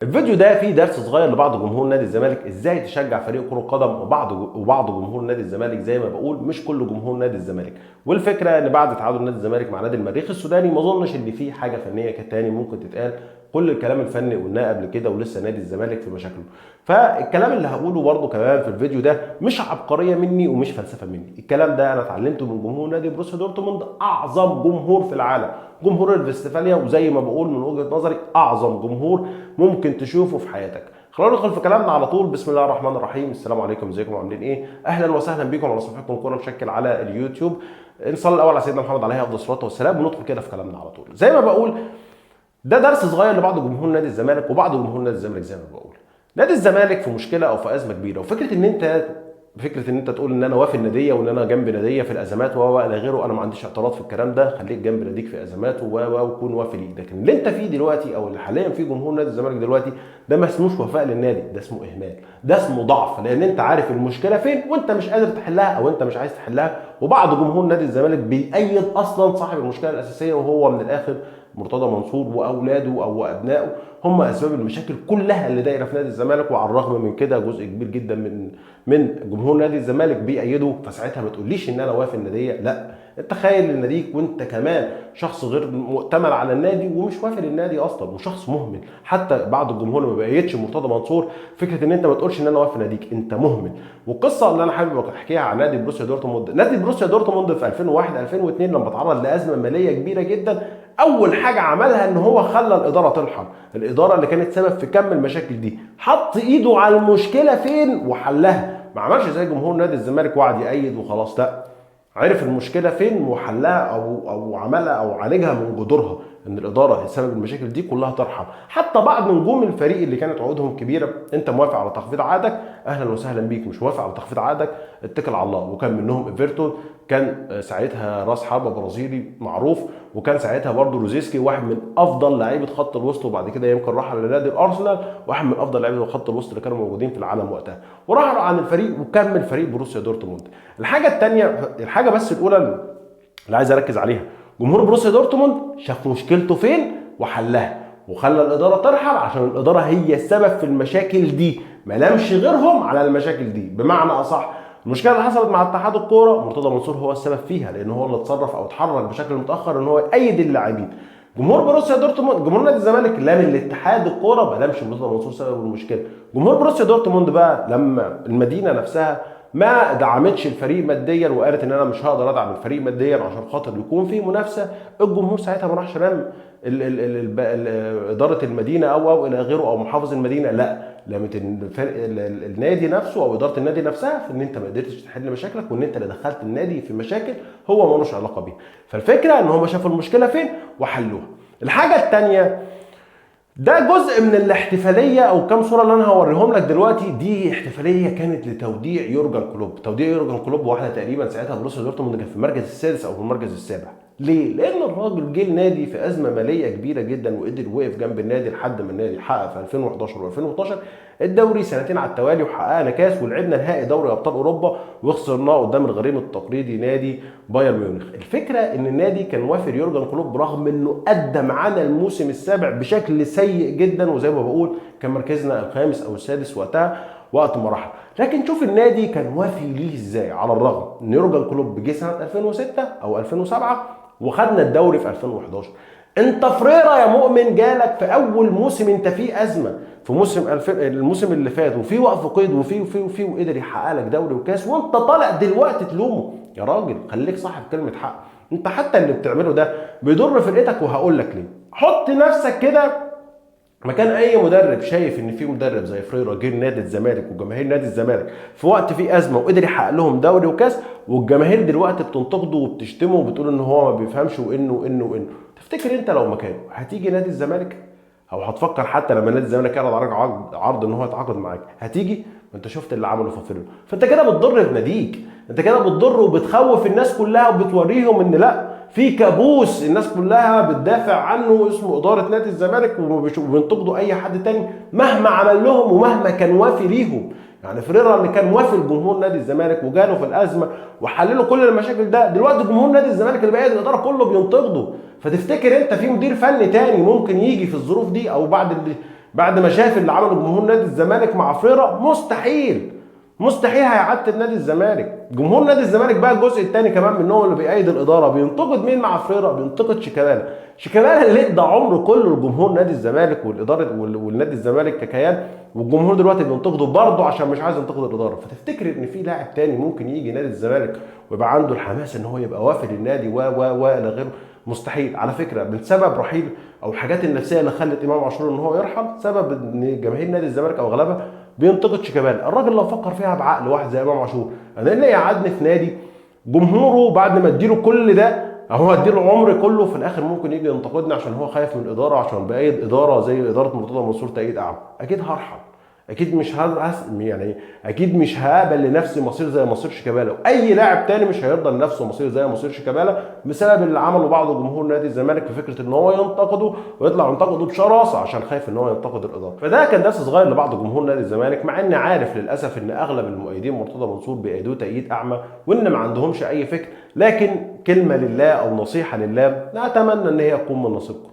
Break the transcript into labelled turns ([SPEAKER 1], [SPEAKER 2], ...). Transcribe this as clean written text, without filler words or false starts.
[SPEAKER 1] الفيديو ده فيه درس صغير لبعض جمهور نادي الزمالك ازاي تشجع فريق كرة قدم، وبعض جمهور نادي الزمالك زي ما بقول مش كل جمهور نادي الزمالك. والفكره ان بعد تعادل نادي الزمالك مع نادي المريخ السوداني ما اظنش ان في حاجه فنيه كانت تاني ممكن تتقال. كل الكلام الفني قلناه قبل كده ولسه نادي الزمالك في مشاكله. فالكلام اللي هقوله برضه كمان في الفيديو ده مش عبقريه مني ومش فلسفه مني، الكلام ده انا اتعلمته من جمهور نادي بروسيا دورتموند، اعظم جمهور في العالم، جمهور الفستفاليا، وزي ما بقول من وجهه نظري اعظم جمهور ممكن تشوفه في حياتك. خلونا ندخل في كلامنا على طول. بسم الله الرحمن الرحيم. السلام عليكم، ازيكم عاملين ايه؟ اهلا وسهلا بكم على صفحتكم كوره مشكل على اليوتيوب. نصلي الاول على سيدنا محمد عليه افضل الصلاه والسلام وندخل كده في كلامنا على طول. زي ما بقول ده درس صغير لبعض جمهور نادي الزمالك وبعض جمهور نادي الزمالك. زي ما بقول نادي الزمالك في مشكله او في ازمه كبيره، وفكره ان انت تقول ان انا وافي الناديه وان انا جنب ناديه في الازمات الى غيره، انا ما عنديش اعتراض في الكلام ده. خليك جنب ناديك في ازماته وكون وافي ليه. لكن اللي انت فيه دلوقتي او اللي حاليا فيه جمهور نادي الزمالك دلوقتي ده ما اسموش وفاء للنادي، ده اسمه اهمال، ده اسمه ضعف، لان انت عارف المشكله فين وانت مش قادر تحلها او انت مش عايز تحلها. وبعض جمهور نادي الزمالك بيأيد اصلا صاحب المشكله الاساسيه، وهو من الاخر مرتضى منصور واولاده او ابنائه هم اسباب المشاكل كلها اللي دايره في نادي الزمالك. وعلى الرغم من كده جزء كبير جدا من جمهور نادي الزمالك بيأيده. فساعتها ما تقوليش ان انا وافي الناديه، لا، انت خايل لناديك وانت كمان شخص غير مؤتمن على النادي ومش وافي للنادي اصلا وشخص مهمل. حتى بعض الجمهور ما بيأيدش مرتضى منصور. فكره ان انت ما تقولش ان انا وافي ناديك، انت مهمل. والقصه اللي انا حابب احكيها عن نادي بروسيا دورتموند، نادي بروسيا دورتموند في 2001 2002 لما تعرض لازمه ماليه كبيره جدا، اول حاجه عملها ان هو خلى الاداره ترحل. الاداره اللي كانت سبب في كم المشاكل دي حط ايده على المشكله فين وحلها. ما عملش زي جمهور نادي الزمالك وقعد يأيد وخلاص، لا، عرف المشكله فين وحلها او عملها او عالجها من جذورها. ان الاداره سبب المشاكل دي كلها ترحل. حتى بعض نجوم الفريق اللي كانت عقودهم كبيره، انت موافق على تخفيض عقدك اهلا وسهلا بيك، مش موافق على تخفيض عقدك اتكل على الله. وكان منهم ايفرتون، كان ساعتها راس حربه برازيلي معروف، وكان ساعتها برضه روزيسكي واحد من افضل لعيبه خط الوسط، وبعد كده يمكن راح لنادي الارسنال، واحد من افضل لعيبه خط الوسط اللي كانوا موجودين في العالم وقتها، وراح عن الفريق وكمل فريق بروسيا دورتموند. الحاجه الثانيه، الحاجه بس الاولى اللي عايز اركز عليها، جمهور بروسيا دورتموند شاف مشكلته فين وحلها وخلى الاداره ترحل، عشان الاداره هي السبب في المشاكل دي، ما لامش غيرهم على المشاكل دي. بمعنى اصح، المشكله اللي حصلت مع اتحاد الكوره مرتضى منصور هو السبب فيها، لان هو اللي اتصرف او اتحرك بشكل متاخر ان هو يأيد اللاعبين. جمهور بروسيا دورتموند، جمهور نادي الزمالك لام الاتحاد الكوره، ما لامش مرتضى منصور سبب المشكله. جمهور بروسيا دورتموند بقى لما المدينه نفسها ما دعمتش الفريق ماديا وقالت ان انا مش هقدر ادعم الفريق ماديا عشان خاطر يكون في منافسه، الجمهور ساعتها ما راحش رام اداره المدينه او الى غيره او محافظ المدينه، لا، لامت النادي نفسه او اداره النادي نفسها في ان انت ما قدرتش تحل مشاكلك وان انت اللي دخلت النادي في مشاكل هو ملوش علاقه بيها. فالفكره ان هم شافوا المشكله فين وحلوها. الحاجه الثانيه، ده جزء من الاحتفاليه او كام صوره اللي انا هوريهم لك دلوقتي، دي احتفاليه كانت لتوديع يورجن كلوب. توديع يورجن كلوب واحده تقريبا ساعتها بروسيا دورتموند كان في المركز السادس او في المركز السابع. ليه؟ لان الراجل جه النادي في ازمه ماليه كبيره جدا وقدر وقف جنب النادي لحد ما النادي حقق في 2011 و2012 الدوري سنتين على التوالي، وحققنا كاس ولعبنا نهائي دوري ابطال اوروبا وخسرناه قدام الغريم التقليدي نادي بايرن ميونخ. الفكره ان النادي كان وافر يورجن كلوب رغم انه ادى معانا الموسم السابع بشكل سيء جدا، وزي ما بقول كان مركزنا الخامس او السادس وقتها وقت ما راح. لكن شوف النادي كان وافي ليه ازاي، على الرغم ان يورجن كلوب جه سنه 2006 او 2007 وخدنا الدوري في 2011. انت فريرة يا مؤمن جالك في اول موسم انت فيه ازمه، في الموسم اللي فات، وفي وقف قيد وفي وقدر يحقق لك دوري وكاس، وانت طالع دلوقتي تلومه. يا راجل خليك صاحب كلمه حق. انت حتى اللي بتعمله ده بيضر فرقتك، وهقول لك ليه. حط نفسك كده مكان اي مدرب شايف ان في مدرب زي فريرة جه نادي الزمالك وجماهير نادي الزمالك في وقت فيه ازمه وقدر يحقق لهم دوري وكاس، والجماهير دلوقتي بتنتقده وبتشتمه وبتقول ان هو ما بيفهمش وانه. تفتكر انت لو مكانه هتيجي نادي الزمالك؟ او هتفكر حتى لما نادي الزمالك يعرض عليك عرض ان هو يتعاقد معاك هتيجي؟ ما انت شفت اللي عمله في فريرة. فانت كده بتضر بناديك، انت كده بتضر وبتخوف الناس كلها وبتوريهم ان لا، في كابوس الناس كلها بتدافع عنه اسمه اداره نادي الزمالك وبينتقدوا اي حد تاني مهما عمل لهم ومهما كان وافي ليهم. يعني فريرة اللي كان وافي لجمهور نادي الزمالك وجاله في الازمه وحللوا كل المشاكل ده، دلوقتي جمهور نادي الزمالك اللي بقى الاداره كله بينتقده. فتفتكر انت في مدير فني تاني ممكن يجي في الظروف دي او بعد بعد ما شاف اللي عمله جمهور نادي الزمالك مع فريرة؟ مستحيل. مستحيل هيعتب نادي الزمالك. جمهور نادي الزمالك بقى الجزء الثاني كمان منهم اللي بيأيد الاداره بينتقد مين مع فريرة؟ بينتقد شيكابالا. شيكابالا اللي ادى عمره كله لجمهور نادي الزمالك والاداره والنادي الزمالك ككيان، والجمهور دلوقتي بينتقده برضه عشان مش عايز ينتقد الاداره. فتفتكر ان في لاعب تاني ممكن يجي نادي الزمالك ويبقى عنده الحماس ان هو يبقى وافي للنادي و الى غيره؟ مستحيل. على فكره من سبب رحيل او الحاجات النفسيه اللي خلت امام عاشور ان هو يرحل، سبب ان جماهير نادي الزمالك او اغلبها بينتقد شيكابالا. الراجل لو فكر فيها بعقل واحد زي امام عاشور، انا اللي يقعدني في نادي جمهوره بعد ما اديله كل ده، هو اديله عمري كله، في الاخر ممكن يجي ينتقدني عشان هو خايف من الاداره، عشان بايد اداره زي اداره مرتضى منصور تأييد اعمى؟ اكيد هرحل. اكيد مش يعني اكيد مش هقبل لنفسي مصير زي مصير شيكابالا، واي لاعب تاني مش هيرضى لنفسه مصير زي مصير شيكابالا بسبب اللي عمله بعض جمهور نادي الزمالك في فكره ان هو ينتقده ويطلع ينتقده بشراسه عشان خايف ان هو ينتقد الاداره. فده كان درس صغير لبعض جمهور نادي الزمالك، مع اني عارف للاسف ان اغلب المؤيدين مرتضى منصور بيأيدوه تأييد اعمى وان ما عندهمش اي فكر، لكن كلمه لله او نصيحه لله، اتمنى ان هي تكون من نصيبكم.